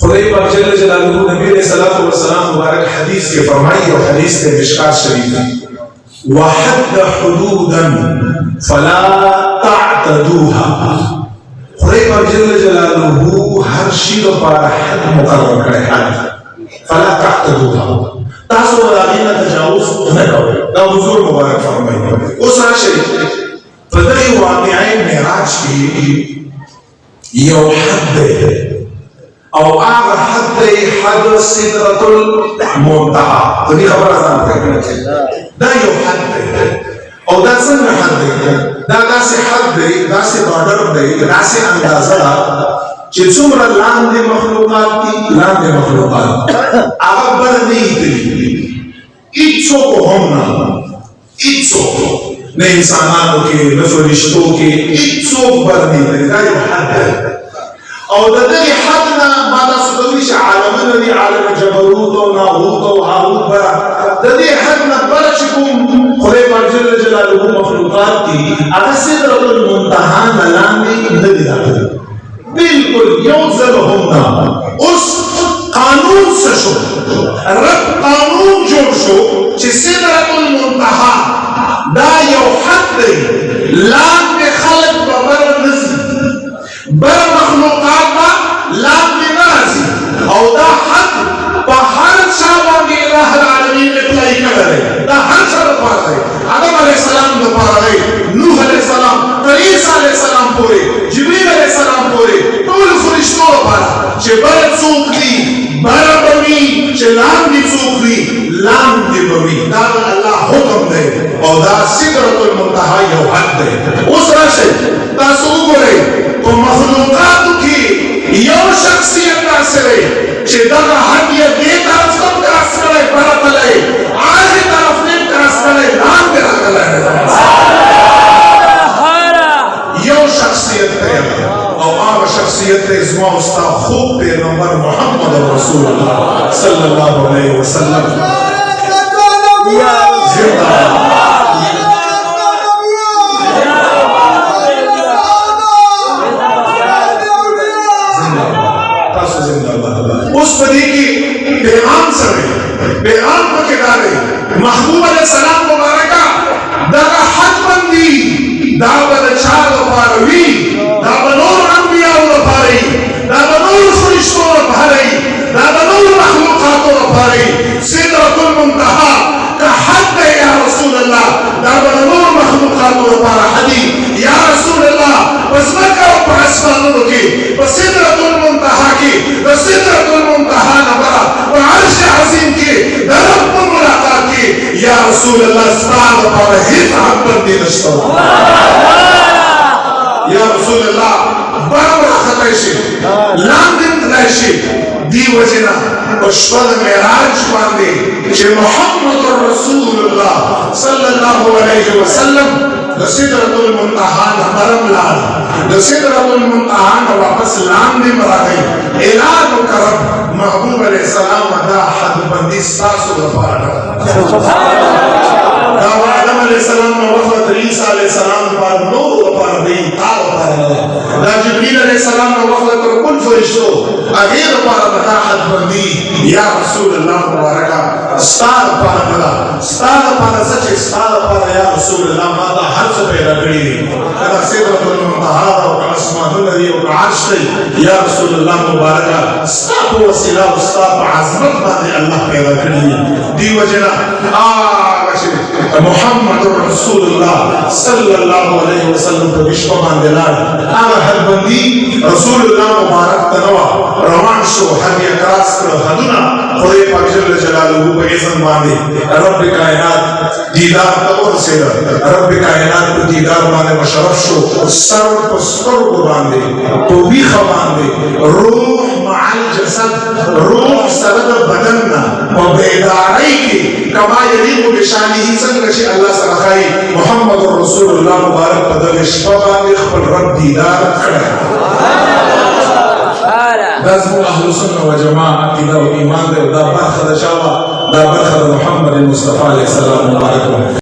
खुदाई पाक जल्ल जलालुहु नबी अलैहिस्सलातु वस्सलाम मुबारक हदीस के फरमाई और हदीस के मिशकात शरीफ है वहद हुदूदन फला तअतदूहा। खुदाई पाक जल्ल जलालुहु हर शीर पर हद मुकर्रर करे हद फला तअतदूहा तासो वलादीना तजावुज न करो दा हुजूर मुबारक फरमाई उस शरीफ फदई वाक़िया मेराज की यो हद है और आग हद हद सिदरतुल मुंतहा तो ये खबर आसान है दा यो हद और दा सन हद दा से हद दा से बॉर्डर दे दा से अंदाजा कि सुमरा लांदे मखलूकात की लांदे मखलूकात आग बर नहीं थी इच्छो को हमना इच्छो ने इंसानों के न फरिश्तों के इच्छो बर नहीं थी दा यो हद और ददरी हदना मादा सुदविश आलमन दी आलम जबरूत और नाहूत और हारूत बरा ददरी हदना बरशकुम खुदे पाक जल्ल जलालुहु मखलूकात की अगर सिदरतुल मुंतहा नलांदी नदी दाखिल बिल्कुल यौज़ल होना उस कानून से शो रब कानून जो शो कि सिदरतुल मुंतहा दा यो हद लाम में खलक बबर नज़ी बर मखलूकात लाम में नाजी और दा हद हर शाबान के इलाह आलमीन ने तय कर रहे दा हर शाबान पर है आदम अलैहिस्सलाम ने पर है नूह अलैहिस्सलाम ईसा अलैहिस्सलाम पूरे जिब्रील अलैहिस्सलाम पूरे कुल फरिश्तों पर जे बर चूकली बर बनी जे लाम दी चूकली लाम दी बनी दा अल्लाह हुक्म दे और दा सिदरतुल मुंतहा यो हद दे उस राशे दा सुगरे तो मखलूकात की यो शख्सियत का से जे दा हद ये दे तरफ तक क्रॉस करे बरत ले आज तरफ ने क्रॉस करे लाम के रखले यो शख्सियत है और आम शख्सियत है इसमें उसका खूब पैगंबर मोहम्मद रसूलुल्लाह सल्लल्लाहु अलैहि वसल्लम उस पदी की पैगाम सरे पैगाम को किनारे महबूब अलैहिस्सलाम मुबारका दगा हद बंदी दावत चार पारवी दावनूर अंबिया और पारी दावनूर फरिश्तों और पारी दावनूर मखलूकात और पारी सिदरतुल मुंतहा का हद है या रसूल अल्लाह दावनूर मखलूकात और पारा हदी या रसूल अल्लाह बस मत करो आसमानों की बस सिदरतुल मुंतहा की बस सिदरतुल मुंतहा नबरा और अर्श अजीम की दरब पर मुलाकात की या रसूल अल्लाह स्ताद पर हित हम पर दी नश्तो या रसूल अल्लाह बड़ा खतैशी लांदिन तैशी दी वजना पुष्पद मेराज बांधे जे मोहम्मद रसूलुल्लाह सल्लल्लाहु अलैहि वसल्लम सिदरतुल मुंतहा नबरम लाल सिदरतुल मुंतहा वापस लाम में मरा गई ऐलान करब महबूब अलैहिस्सलाम अदा हद बंदी सासु गफारा आदम अलैहिस्सलाम ने वफत ईसा अलैहिस्सलाम पर नूर पर दी ताव पर दा जिब्रील अलैहिस्सलाम ने वफत कुल फरिश्तों अगेर पर अदा हद बंदी या रसूल अल्लाह मुबारका स्तार पर सच स्तार पर या रसूल अल्लाह माता हर से पैदा करी अदा सिदरतुल मुंतहा और आसमानुल नदी और अर्श या रसूल अल्लाह मुबारका स्ताप वसीला स्ताप अजमत बादे अल्लाह पैदा करी दी वजना मोहम्मद रसूलुल्लाह सल्लल्लाहु अलैहि वसल्लम को विश्व मानदेलान आग हद बंदी रसूलुल्लाह मुबारक तनवा रवान शो हद यकरास कर हदुना खुदे पाक जल्ल जलालुहु को इज़्ज़त माने रब कायनात दीदार तौर से रब कायनात को दीदार माने मशरफ शो सर को बांधे तो भी बांधे रूह माल जसद रूह सरद बदनना और बेदारी की कमा यदीब बिशानी ही संग नशी अल्लाह सरखाई मोहम्मद रसूलुल्लाह मुबारक पदर शबा इखबल रब दीदार खड़ा لازم أهل السنة وجماعة كذا وإيمان ده दा बरखद शावा दा बरखद मोहम्मद मुस्तफा अलैहि सलाम मुबारक